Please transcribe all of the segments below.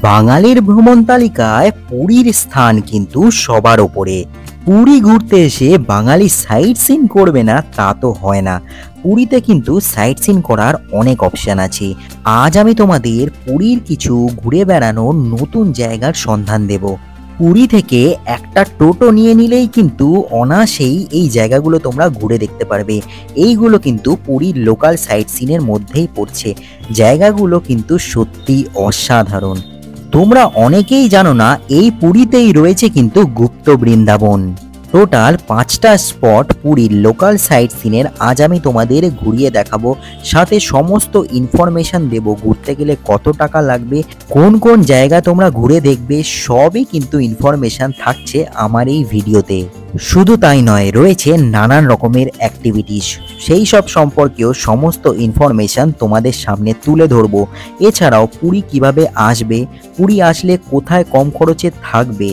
বাঙালির ভ্রমণ তালিকায় পুরীর স্থান কিন্তু সবার ওপরে। পুরী ঘুরতে এসে বাঙালি সাইট সিন করবে না তা তো হয় না। পুরীতে কিন্তু সাইট সিন করার অনেক অপশন আছে। আজ আমি তোমাদের পুরীর কিছু ঘুরে বেড়ানোর নতুন জায়গার সন্ধান দেব। পুরী থেকে একটা টোটো নিয়ে নিলেই কিন্তু অনায়াসেই এই জায়গাগুলো তোমরা ঘুরে দেখতে পারবে। এইগুলো কিন্তু পুরীর লোকাল সাইট সিনের মধ্যেই পড়ছে। জায়গাগুলো কিন্তু সত্যি অসাধারণ। তোমরা অনেকেই জানো না এই পুরীতেই রয়েছে কিন্তু গুপ্ত বৃন্দাবন। টোটাল 5টা স্পট পুরীর লোকাল সাইট সিনের আজ আমি তোমাদের ঘুরিয়ে দেখাবো, সাথে সমস্ত ইনফরমেশন দেব। ঘুরতে গেলে কত টাকা লাগবে, কোন কোন জায়গা তোমরা ঘুরে দেখবে, সবই কিন্তু ইনফরমেশন থাকছে আমার এই ভিডিওতে। শুধু তাই নয়, রয়েছে নানান রকমের অ্যাক্টিভিটিস, সেই সব সম্পর্কেও সমস্ত ইনফরমেশন তোমাদের সামনে তুলে ধরবো। এছাড়াও পুরী কিভাবে আসবে, পুরী আসলে কোথায় কম খরচে থাকবে,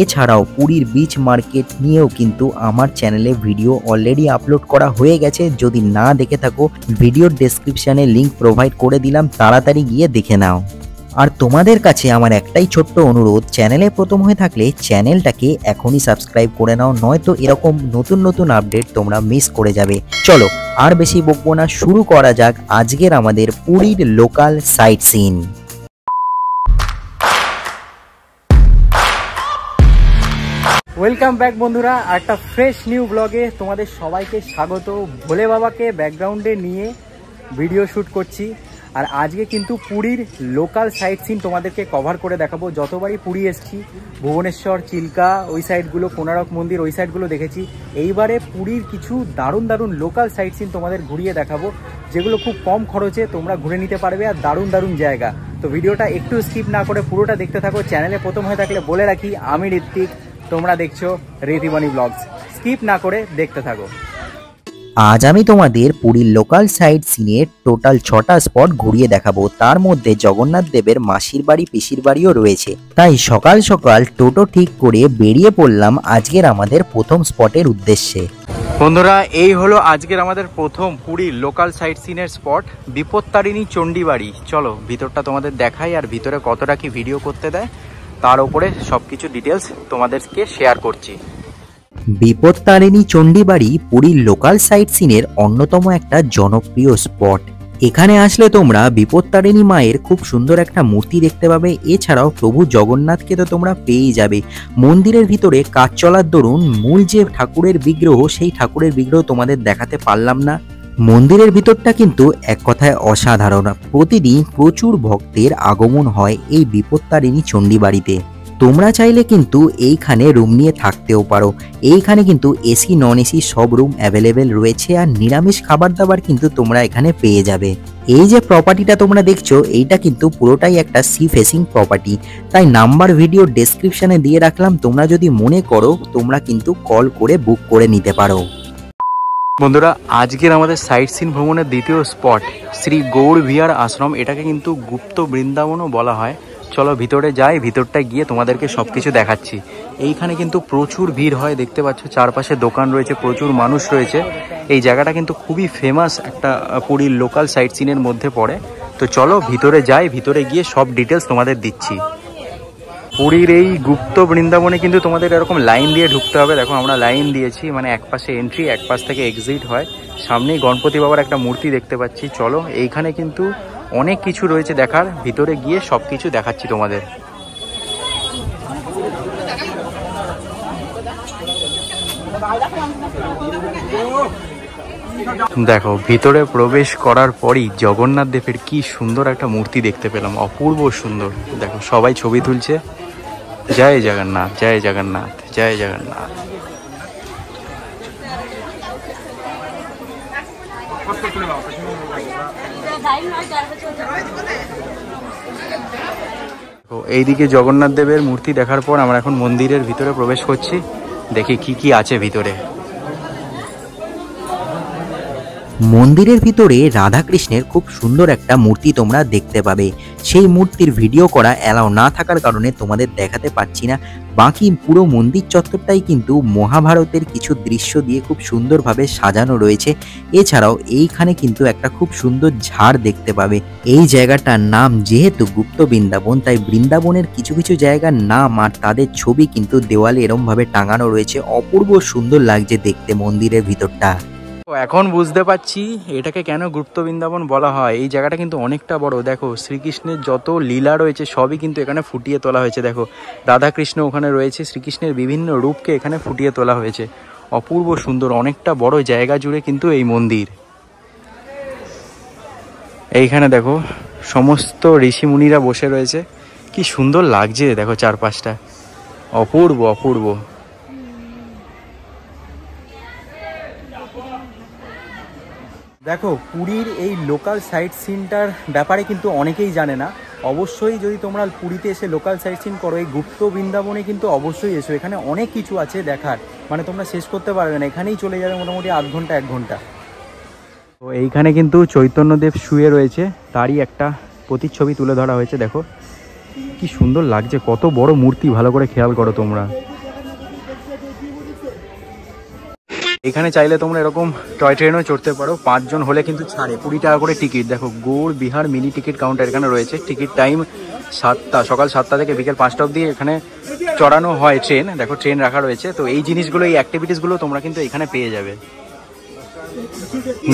এছাড়াও পুরীর বিচ মার্কেট নিয়েও কিন্তু আমার চ্যানেলে ভিডিও অলরেডি আপলোড করা হয়ে গেছে। যদি না দেখে থাকো, ভিডিওর ডেসক্রিপশানে লিঙ্ক প্রোভাইড করে দিলাম, তাড়াতাড়ি গিয়ে দেখে নাও। আর তোমাদের কাছে আমার একটাই ছোট্ট অনুরোধ, চ্যানেলে প্রথম হয়ে থাকলে চ্যানেলটাকে এখনই সাবস্ক্রাইব করে নাও, নয়তো এরকম নতুন নতুন আপডেট তোমরা মিস করে যাবে। চলো আর বেশি বকবো না, শুরু করা যাক আজকের আমাদের পুরীর local site scene. Welcome back বন্ধুরা, একটা ফ্রেশ নিউ ব্লগে তোমাদের সবাইকে স্বাগত। ভোলে বাবাকে ব্যাকগ্রাউন্ডে নিয়ে ভিডিও শ্যুট করছি। আর আজকে কিন্তু পুরীর লোকাল সাইট সিন তোমাদেরকে কভার করে দেখাবো। যতবারই পুরী এসেছি, ভুবনেশ্বর, চিল্কা, ওই সাইডগুলো, কোনারক মন্দির, ওই সাইডগুলো দেখেছি। এইবারে পুরীর কিছু দারুণ দারুণ লোকাল সাইট সিন তোমাদের ঘুরিয়ে দেখাবো, যেগুলো খুব কম খরচে তোমরা ঘুরে নিতে পারবে, আর দারুণ দারুণ জায়গা। তো ভিডিওটা একটু স্কিপ না করে পুরোটা দেখতে থাকো। চ্যানেলে প্রথম হয়ে থাকলে বলে রাখি, আমি ঋত্বিক, তোমরা দেখছো ঋতিবাণী ব্লগস। স্কিপ না করে দেখতে থাকো। আজ আমি তোমাদের পুরীর লোকাল সাইট সিনের টোটাল 6টা স্পট ঘুরিয়ে দেখাবো। তার মধ্যে জগন্নাথ দেবের মাসির বাড়ি, পিসির বাড়িও রয়েছে। তাই সকাল সকাল টোটো ঠিক করে বেরিয়ে পড়লাম আজকের আমাদের প্রথম স্পটের উদ্দেশ্যে। বন্ধুরা, এই হলো আজকের আমাদের প্রথম পুরীর লোকাল সাইট সিনের স্পট, বিপত্তারিণী চণ্ডীবাড়ি। চলো ভিতরটা তোমাদের দেখাই, আর ভিতরে কতটা কি ভিডিও করতে দেয় তার উপরে সবকিছু ডিটেলস তোমাদেরকে শেয়ার করছি। বিপত্তারিণী চণ্ডীবাড়ি পুরীর লোকাল সাইট সিনের অন্যতম একটা জনপ্রিয় স্পট। এখানে আসলে তোমরা বিপত্তারিণী মায়ের খুব সুন্দর একটা মূর্তি দেখতে পাবে। এছাড়াও প্রভু জগন্নাথকে তো তোমরা পেয়েই যাবে। মন্দিরের ভিতরে কাজ চলার দরুন মূল যে ঠাকুরের বিগ্রহ, সেই ঠাকুরের বিগ্রহ তোমাদের দেখাতে পারলাম না। মন্দিরের ভিতরটা কিন্তু এক কথায় অসাধারণ। প্রতিদিন প্রচুর ভক্তের আগমন হয় এই বিপত্তারিণী চণ্ডীবাড়িতে। তোমরা চাইলে কিন্তু এইখানে রুম নিয়ে থাকতেও পারো। এইখানে কিন্তু এসি নন এসি সব রুম অ্যাভেলেবেল রয়েছে, আর নিরামিষ খাবার দাবার কিন্তু তোমরা এখানে পেয়ে যাবে। এই যে প্রপার্টিটা তোমরা দেখছো, এইটা কিন্তু পুরোটাই একটা সি ফেসিং প্রপার্টি। তাই নাম্বার ভিডিও ডেসক্রিপশনে দিয়ে রাখলাম, তোমরা যদি মনে করো তোমরা কিন্তু কল করে বুক করে নিতে পারো। বন্ধুরা, আজকের আমাদের সাইট সিন ভ্রমণের দ্বিতীয় স্পট শ্রী গৌর বিহার আশ্রম। এটাকে কিন্তু গুপ্ত বৃন্দাবনও বলা হয়। চলো ভিতরে যাই, ভিতরটা গিয়ে তোমাদেরকে সবকিছু দেখাচ্ছি। এইখানে কিন্তু প্রচুর ভিড় হয়, দেখতে পাচ্ছ চারপাশে দোকান রয়েছে, প্রচুর মানুষ রয়েছে। এই জায়গাটা কিন্তু খুবই ফেমাস একটা পুরীর লোকাল সাইট সিনের মধ্যে পড়ে। তো চলো ভিতরে যাই, ভিতরে গিয়ে সব ডিটেলস তোমাদের দিচ্ছি। পুরীর এই গুপ্ত বৃন্দাবনে কিন্তু তোমাদের এরকম লাইন দিয়ে ঢুকতে হবে। দেখো আমরা লাইন দিয়েছি, মানে এক পাশে এন্ট্রি, এক পাশ থেকে এক্সিট হয়। সামনেই গণপতি বাবার একটা মূর্তি দেখতে পাচ্ছি। চলো, এইখানে কিন্তু অনেক কিছু রয়েছে দেখার, ভিতরে গিয়ে সব কিছু দেখাচ্ছি তোমাদের। দেখো ভিতরে প্রবেশ করার পরই জগন্নাথ দেবের কি সুন্দর একটা মূর্তি দেখতে পেলাম, অপূর্ব সুন্দর। দেখো সবাই ছবি তুলছে। জয় জগন্নাথ, জয় জগন্নাথ, জয় জগন্নাথ। এইদিকে জগন্নাথ দেবের মূর্তি দেখার পর আমরা এখন মন্দিরের ভিতরে প্রবেশ করছি। দেখি কি কি আছে ভিতরে। মন্দিরের ভিতরে রাধাকৃষ্ণের খুব সুন্দর একটা মূর্তি তোমরা দেখতে পাবে। সেই মূর্তির ভিডিও করা অ্যালাউ না থাকার কারণে তোমাদের দেখাতে পারছি না। বাকি পুরো মন্দির চত্বরটাই কিন্তু মহাভারতের কিছু দৃশ্য দিয়ে খুব সুন্দরভাবে সাজানো রয়েছে। এছাড়াও এইখানে কিন্তু একটা খুব সুন্দর ঝাড় দেখতে পাবে। এই জায়গাটার নাম যেহেতু গুপ্ত বৃন্দাবন, তাই বৃন্দাবনের কিছু কিছু জায়গার নাম আর তাদের ছবি কিন্তু দেওয়ালে এরমভাবে টাঙানো রয়েছে। অপূর্ব সুন্দর লাগছে দেখতে মন্দিরের ভিতরটা। এখন বুঝতে পারছি এটাকে কেন গুপ্ত বৃন্দাবন বলা হয়। এই জায়গাটা কিন্তু অনেকটা বড়। দেখো শ্রীকৃষ্ণের যত লীলা রয়েছে সবই কিন্তু এখানে ফুটিয়ে তোলা হয়েছে। দেখো রাধাকৃষ্ণ ওখানে রয়েছে, শ্রীকৃষ্ণের বিভিন্ন রূপকে এখানে ফুটিয়ে তোলা হয়েছে। অপূর্ব সুন্দর, অনেকটা বড় জায়গা জুড়ে কিন্তু এই মন্দির। এইখানে দেখো সমস্ত ঋষি মুনিরা বসে রয়েছে, কি সুন্দর লাগছে দেখো চারপাশটা, অপূর্ব অপূর্ব। দেখো পুরীর এই লোকাল সাইট সিনটার ব্যাপারে কিন্তু অনেকেই জানে না। অবশ্যই যদি তোমরা পুরীতে এসে লোকাল সাইট সিন করো, এই গুপ্ত বৃন্দাবনে কিন্তু অবশ্যই এসো। এখানে অনেক কিছু আছে দেখার, মানে তোমরা শেষ করতে পারবে না। এখানেই চলে যাবে মোটামুটি আধ ঘন্টা 1 ঘন্টা। তো এইখানে কিন্তু চৈতন্যদেব শুয়ে রয়েছে, তারই একটা প্রতিচ্ছবি তুলে ধরা হয়েছে। দেখো কি সুন্দর লাগছে, কত বড় মূর্তি, ভালো করে খেয়াল করো তোমরা। এখানে চাইলে তোমরা এরকম টয় ট্রেনও চড়তে পারো, 5 জন হলে কিন্তু ছাড়ে, 20 টাকা করে টিকিট। দেখো Gaur Vihar mini ticket counter এখানে রয়েছে। টিকিট টাইম 7টা, সকাল 7টা থেকে বিকেল 5টা অবধি এখানে চড়ানো হয় ট্রেন। দেখো ট্রেন রাখা রয়েছে। তো এই জিনিসগুলো, এই অ্যাক্টিভিটিসগুলো তোমরা কিন্তু এখানে পেয়ে যাবে।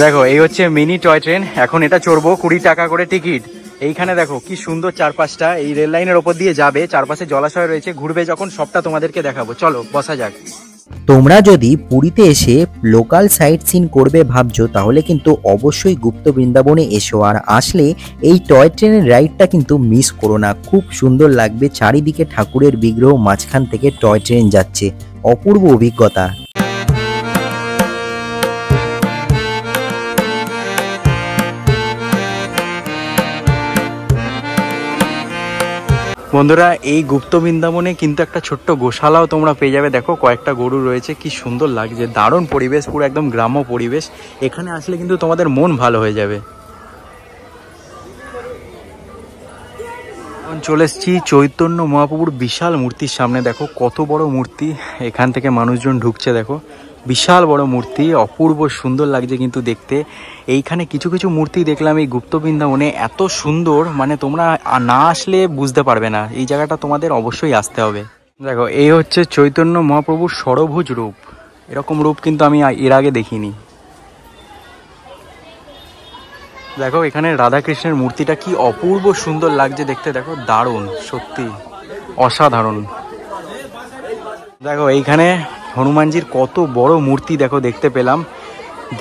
দেখো এই হচ্ছে মিনি টয় ট্রেন, এখন এটা চড়বো, 20 টাকা করে টিকিট। এইখানে দেখো কি সুন্দর চারপাশটা, এই রেল লাইনের ওপর দিয়ে যাবে, চারপাশে জলাশয় রয়েছে, ঘুরবে যখন সবটা তোমাদেরকে দেখাবো। চলো বসা যাক। তোমরা যদি পুরীতে এসে লোকাল সাইট সিন করবে ভাবছো, তাহলে কিন্তু অবশ্যই গুপ্ত বৃন্দাবনে এসো। আর আসলে এই টয় ট্রেনের রাইডটা কিন্তু মিস করো না, খুব সুন্দর লাগবে। চারিদিকে ঠাকুরের বিগ্রহ, মাঝখান থেকে টয় ট্রেন যাচ্ছে, অপূর্ব অভিজ্ঞতা। বন্ধুরা এই গুপ্ত বৃন্দাবনে কিন্তু একটা ছোট্ট গোশালাও তোমরা পেয়ে যাবে। দেখো কয়েকটা গরু রয়েছে, কি সুন্দর লাগছে, দারুণ পরিবেশ, পুরো একদম গ্রাম্য পরিবেশ। এখানে আসলে কিন্তু তোমাদের মন ভালো হয়ে যাবে। চলে এসেছি চৈতন্য মহাপ্রভুর বিশাল মূর্তির সামনে। দেখো কত বড় মূর্তি, এখান থেকে মানুষজন ঢুকছে। দেখো বিশাল বড় মূর্তি, অপূর্ব সুন্দর লাগছে কিন্তু দেখতে। এইখানে কিছু কিছু মূর্তি দেখলাম এই গুপ্ত বৃন্দাবনে, এত সুন্দর, মানে তোমরা না আসলে বুঝতে পারবে না। এই জায়গাটা তোমাদের অবশ্যই আসতে হবে। দেখো এই হচ্ছে চৈতন্য মহাপ্রভুর ষড়ভুজ রূপ। এরকম রূপ কিন্তু আমি এর আগে দেখিনি। দেখো এখানে রাধাকৃষ্ণের মূর্তিটা কি অপূর্ব সুন্দর লাগছে দেখতে। দেখো দারুণ, সত্যি অসাধারণ। দেখো এইখানে হনুমানজির কত বড় মূর্তি দেখো দেখতে পেলাম,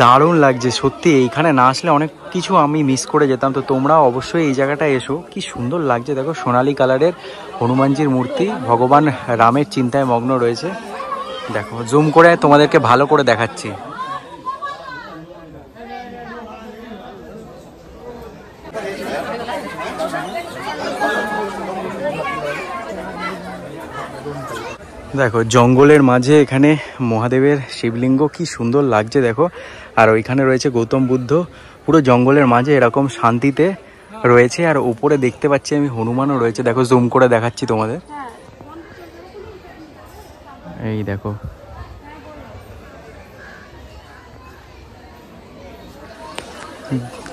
দারুণ লাগছে সত্যি। এইখানে না আসলে অনেক কিছু আমি মিস করে যেতাম। তো তোমরা অবশ্যই এই জায়গাটা এসো, কি সুন্দর লাগছে। দেখো সোনালী কালারের হনুমানজির মূর্তি, ভগবান রামের চিন্তায় মগ্ন রয়েছে। দেখো জুম করে তোমাদেরকে ভালো করে দেখাচ্ছি। দেখো জঙ্গলের মাঝে এখানে মহাদেবের শিবলিঙ্গ, কি সুন্দর লাগছে দেখো। আর ওইখানে রয়েছে গৌতম বুদ্ধ, পুরো জঙ্গলের মাঝে এরকম শান্তিতে রয়েছে। আর উপরে দেখতে পাচ্ছি আমি হনুমানও রয়েছে। দেখো জুম করে দেখাচ্ছি তোমাদের, এই দেখো।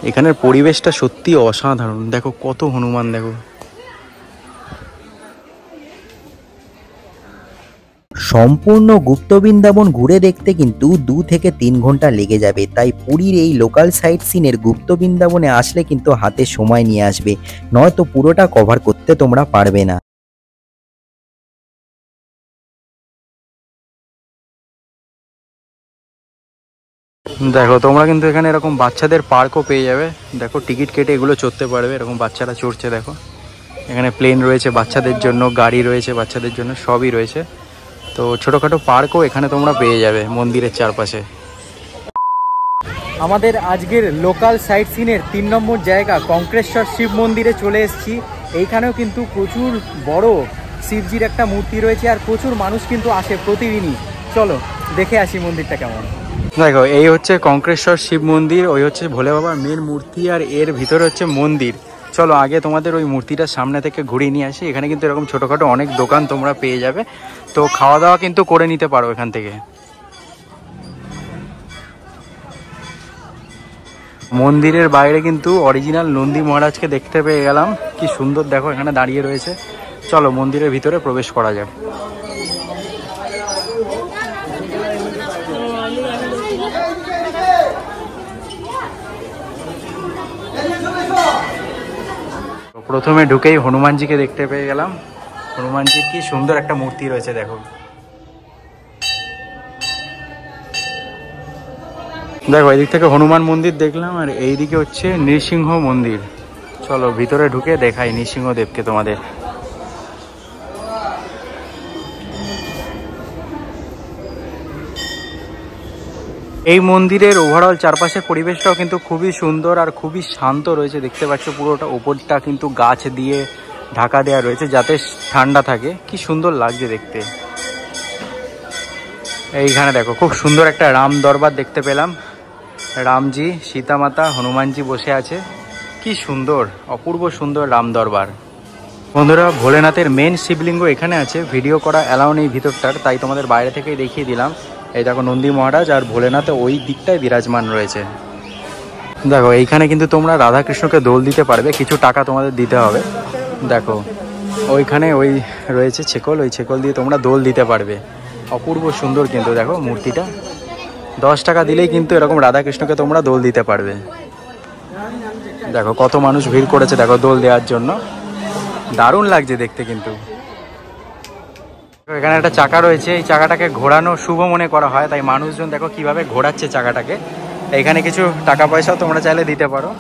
এখানের পরিবেশটা সত্যি অসাধারণ। দেখো কত হনুমান, দেখো। সম্পূর্ণ গুপ্ত বৃন্দাবন ঘুরে দেখতে কিন্তু 2 থেকে 3 ঘন্টা লেগে যাবে। তাই পুরীর এই লোকাল সাইট সিনের গুপ্ত বৃন্দাবনে আসলে কিন্তু হাতে সময় নিয়ে আসবে, নয়তো পুরোটা কভার করতে তোমরা পারবে না। দেখো তোমরা কিন্তু এখানে এরকম বাচ্চাদের পার্কও পেয়ে যাবে। দেখো টিকিট কেটে এগুলো চড়তে পারবে, এরকম বাচ্চারা চড়ছে। দেখো এখানে প্লেন রয়েছে বাচ্চাদের জন্য, গাড়ি রয়েছে বাচ্চাদের জন্য, সবই রয়েছে। তো ছোটোখাটো পার্কও এখানে তোমরা পেয়ে যাবে মন্দিরের চারপাশে। আমাদের আজকের লোকাল সাইট সিনের 3 নম্বর জায়গা কঙ্ক্রেশ্বর শিব মন্দিরে চলে এসেছি। এইখানেও কিন্তু প্রচুর বড় শিবজির একটা মূর্তি রয়েছে, আর প্রচুর মানুষ কিন্তু আসে প্রতিদিনই। চলো দেখে আসি মন্দিরটা কেমন। দেখো এই হচ্ছে কঙ্ক্রেশ্বর শিব মন্দির, ওই হচ্ছে ভোলে বাবার মেন মূর্তি, আর এর ভিতরে হচ্ছে মন্দির। চলো আগে তোমাদের ওই মূর্তিটার সামনে থেকে ঘুরিয়ে নিয়ে আসি। এখানে কিন্তু এরকম ছোটোখাটো অনেক দোকান তোমরা পেয়ে যাবে, তো খাওয়া দাওয়া কিন্তু করে নিতে পারো এখান থেকে। মন্দিরের বাইরে কিন্তু অরিজিনাল নন্দী মহারাজকে দেখতে পেয়ে গেলাম, কি সুন্দর দেখো এখানে দাঁড়িয়ে রয়েছে। চলো মন্দিরের ভিতরে প্রবেশ করা যাক। প্রথমে ঢুকেই হনুমানজিকে দেখতে পেয়ে গেলাম। হনুমানজির কি সুন্দর একটা মূর্তি রয়েছে দেখো। দেখো এদিক থেকে হনুমান মন্দির দেখলাম, আর এইদিকে হচ্ছে নৃসিংহ মন্দির। চলো ভিতরে ঢুকে দেখাই নৃসিংহদেবকে তোমাদের। এই মন্দিরের ওভারঅল চারপাশের পরিবেশটাও কিন্তু খুবই সুন্দর আর খুবই শান্ত রয়েছে। দেখতে পাচ্ছ পুরোটা ওপরটা কিন্তু গাছ দিয়ে ঢাকা দেওয়া রয়েছে যাতে ঠান্ডা থাকে। কি সুন্দর লাগছে দেখতে। এইখানে দেখো খুব সুন্দর একটা রাম দরবার দেখতে পেলাম। রামজি, সীতামাতা, হনুমানজি বসে আছে। কি সুন্দর, অপূর্ব সুন্দর রাম দরবার। বন্ধুরা ভোলেনাথের মেন শিবলিঙ্গ এখানে আছে, ভিডিও করা অ্যালাউ নেই ভিতরটার, তাই তোমাদের বাইরে থেকেই দেখিয়ে দিলাম। এই দেখো নন্দী মহারাজ আর ভোলেনাথ ওই দিকটায় বিরাজমান রয়েছে। দেখো এইখানে কিন্তু তোমরা রাধাকৃষ্ণকে দোল দিতে পারবে, কিছু টাকা তোমাদের দিতে হবে। দেখো ওইখানে ওই রয়েছে ছেকল, ওই ছেকল দিয়ে তোমরা দোল দিতে পারবে। অপূর্ব সুন্দর কিন্তু দেখো মূর্তিটা। 10 টাকা দিলেই কিন্তু এরকম রাধাকৃষ্ণকে তোমরা দোল দিতে পারবে। দেখো কত মানুষ ভিড় করেছে দেখো দোল দেওয়ার জন্য, দারুণ লাগছে দেখতে কিন্তু। এখানে একটা চাকা রয়েছে, এই চাকাটাকে ঘোরানো শুভ মনে করা হয়, তাই মানুষজন দেখো কিভাবে ঘোরাচ্ছে চাকাটাকে। এখানে কিছু টাকা পয়সাও তোমরা চাইলে দিতে পারো।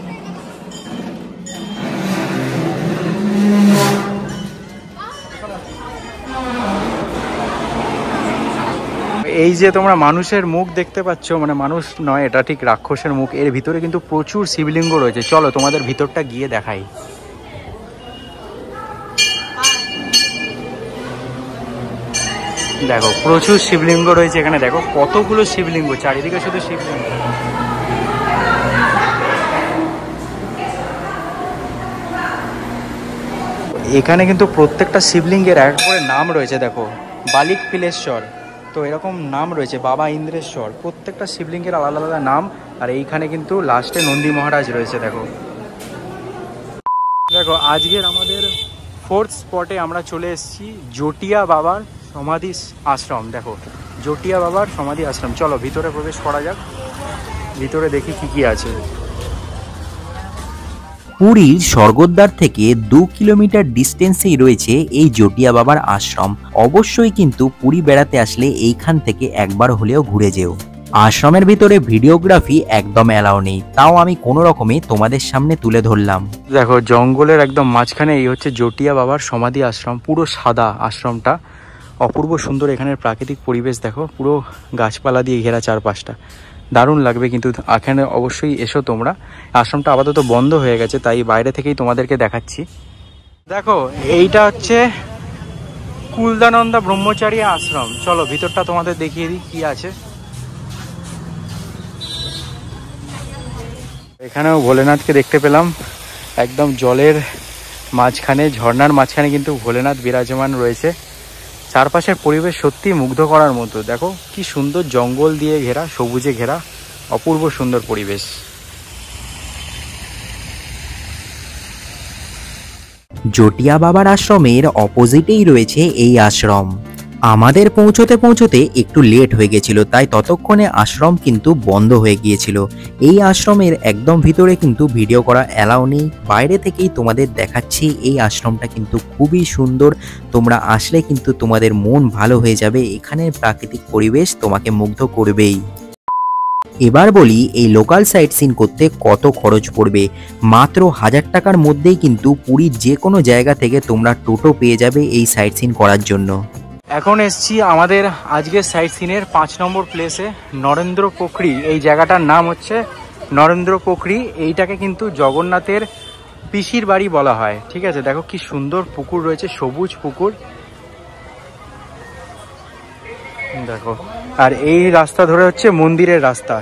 এই যে তোমরা মানুষের মুখ দেখতে পাচ্ছ, মানে মানুষ নয় এটা ঠিক রাক্ষসের মুখ, এর ভিতরে কিন্তু প্রচুর শিবলিঙ্গ রয়েছে। চলো তোমাদের ভিতরটা গিয়ে দেখাই। দেখো প্রচুর শিবলিঙ্গ রয়েছে এখানে, দেখো কতগুলো শিবলিঙ্গ, চারিদিকে শুধু শিবলিঙ্গ। এখানে কিন্তু প্রত্যেকটা শিবলিঙ্গের এক করে নাম রয়েছে। দেখো বালিক পিলেশ্বর, তো এরকম নাম রয়েছে, বাবা ইন্দ্রেশ্বর, প্রত্যেকটা শিবলিঙ্গের আলাদা আলাদা নাম। আর এইখানে কিন্তু লাস্টে নন্দী মহারাজ রয়েছে। দেখো দেখো আজকের আমাদের 4th স্পটে আমরা চলে এসেছি, জটিয়া বাবার সমাধি আশ্রম। দেখো জটিয়া বাবার সমাধি আশ্রম। চলো ভিতরে প্রবেশ করা যাক, ভিতরে দেখি কি কি আছে। পুরীর স্বর্গদ্বার থেকে 2 কিলোমিটার ডিস্টেন্সেই রয়েছে এই জটিয়া বাবার আশ্রম। অবশ্যই কিন্তু পুরী বেড়াতে আসলে এইখান থেকে একবার হলেও ঘুরে যেও। আশ্রমের ভিতরে ভিডিওগ্রাফি একদম অ্যালাউ নেই, তাও আমি কোনো রকমে তোমাদের সামনে তুলে ধরলাম। দেখো জঙ্গলের একদম মাঝখানে এই হচ্ছে জটিয়া বাবার সমাধি আশ্রম, পুরো সাদা আশ্রমটা, অপূর্ব সুন্দর। এখানের প্রাকৃতিক পরিবেশ দেখো, পুরো গাছপালা দিয়ে ঘেরা চারপাশটা, দারুণ লাগবে কিন্তু। এখানে অবশ্যই এসো তোমরা। আশ্রমটা আপাতত বন্ধ হয়ে গেছে, তাই বাইরে থেকেই তোমাদেরকে দেখাচ্ছি। দেখো এইটা হচ্ছে কুলদানন্দা ব্রহ্মচারী আশ্রম। চলো ভিতরটা তোমাদের দেখিয়ে দিই কি আছে। এখানেও ভোলেনাথকে দেখতে পেলাম, একদম জলের মাঝখানে, ঝর্ণার মাঝখানে কিন্তু ভোলেনাথ বিরাজমান রয়েছে। চারপাশের পরিবেশ সত্যি মুগ্ধ করার মতো। দেখো কি সুন্দর, জঙ্গল দিয়ে ঘেরা, সবুজে ঘেরা, অপূর্ব সুন্দর পরিবেশ। জটিয়া বাবার আশ্রমের অপোজিটেই রয়েছে এই আশ্রম। আমাদের পৌঁছতে পৌঁছতে একটু লেট হয়ে গেছিল, তাই ততক্ষণে আশ্রম কিন্তু বন্ধ হয়ে গিয়েছিল। এই আশ্রমের একদম ভিতরে কিন্তু ভিডিও করা অ্যালাউ নেই, বাইরে থেকেই তোমাদের দেখাচ্ছি। এই আশ্রমটা কিন্তু খুবই সুন্দর, তোমরা আসলে কিন্তু তোমাদের মন ভালো হয়ে যাবে। এখানের প্রাকৃতিক পরিবেশ তোমাকে মুগ্ধ করবেই। এবার বলি এই লোকাল সাইট সিন করতে কত খরচ পড়বে। মাত্র 1000 টাকার মধ্যেই কিন্তু পুরীর যে কোনো জায়গা থেকে তোমরা টোটো পেয়ে যাবে এই সাইট সিন করার জন্য। এখন এসছি আমাদের আজকের সাইট সিনের 5 নম্বর প্লেসে, নরেন্দ্র পোখরি। এই জায়গাটার নাম হচ্ছে নরেন্দ্র পোখরি। এইটাকে কিন্তু জগন্নাথের পিসির বাড়ি বলা হয়। ঠিক আছে, দেখো কি সুন্দর পুকুর রয়েছে, সবুজ পুকুর। দেখো আর এই রাস্তা ধরে হচ্ছে মন্দিরের রাস্তা।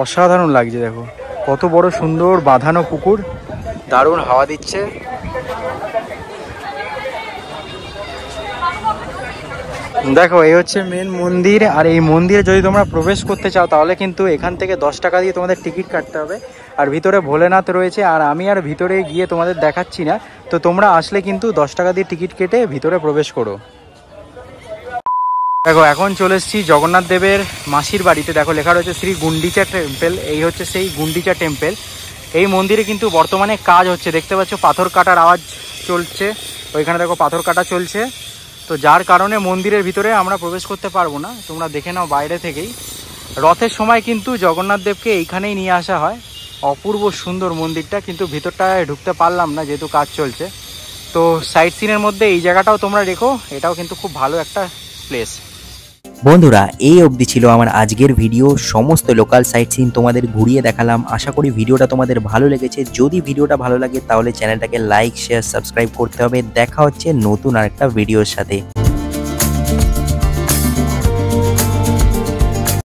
অসাধারণ লাগছে, দেখো কত বড় সুন্দর বাঁধানো পুকুর, দারুণ হাওয়া দিচ্ছে। দেখো এই হচ্ছে মেন মন্দির। আর এই মন্দিরে যদি তোমরা প্রবেশ করতে চাও তাহলে কিন্তু এখান থেকে 10 টাকা দিয়ে তোমাদের টিকিট কাটতে হবে। আর ভিতরে ভোলেনাথ রয়েছে, আর আমি আর ভিতরে গিয়ে তোমাদের দেখাচ্ছি না, তো তোমরা আসলে কিন্তু 10 টাকা দিয়ে টিকিট কেটে ভিতরে প্রবেশ করো। দেখো এখন চলে এসেছি জগন্নাথ দেবের মাসির বাড়িতে। দেখো লেখা রয়েছে শ্রী গুন্ডিচা টেম্পল। এই হচ্ছে সেই গুন্ডিচা টেম্পল। এই মন্দিরে কিন্তু বর্তমানে কাজ হচ্ছে, দেখতে পাচ্ছ পাথর কাটার আওয়াজ চলছে, ওইখানে দেখো পাথর কাটা চলছে। তো যার কারণে মন্দিরের ভিতরে আমরা প্রবেশ করতে পারবো না, তোমরা দেখে নাও বাইরে থেকেই। রথের সময় কিন্তু জগন্নাথ দেবকে এইখানেই নিয়ে আসা হয়। অপূর্ব সুন্দর মন্দিরটা, কিন্তু ভিতরটায় ঢুকতে পারলাম না যেহেতু কাজ চলছে। তো সাইট সিনের মধ্যে এই জায়গাটাও তোমরা দেখো, এটাও কিন্তু খুব ভালো একটা প্লেস। বন্ধুরা এই অবধি ছিল আমার আজকের ভিডিও। সমস্ত লোকাল সাইট সিন তোমাদের ঘুরিয়ে দেখালাম। আশা করি ভিডিওটা তোমাদের ভালো লেগেছে। যদি ভিডিওটা ভালো লাগে তাহলে চ্যানেলটাকে লাইক, শেয়ার, সাবস্ক্রাইব করতে হবে। দেখা হচ্ছে নতুন আরেকটা ভিডিওর সাথে।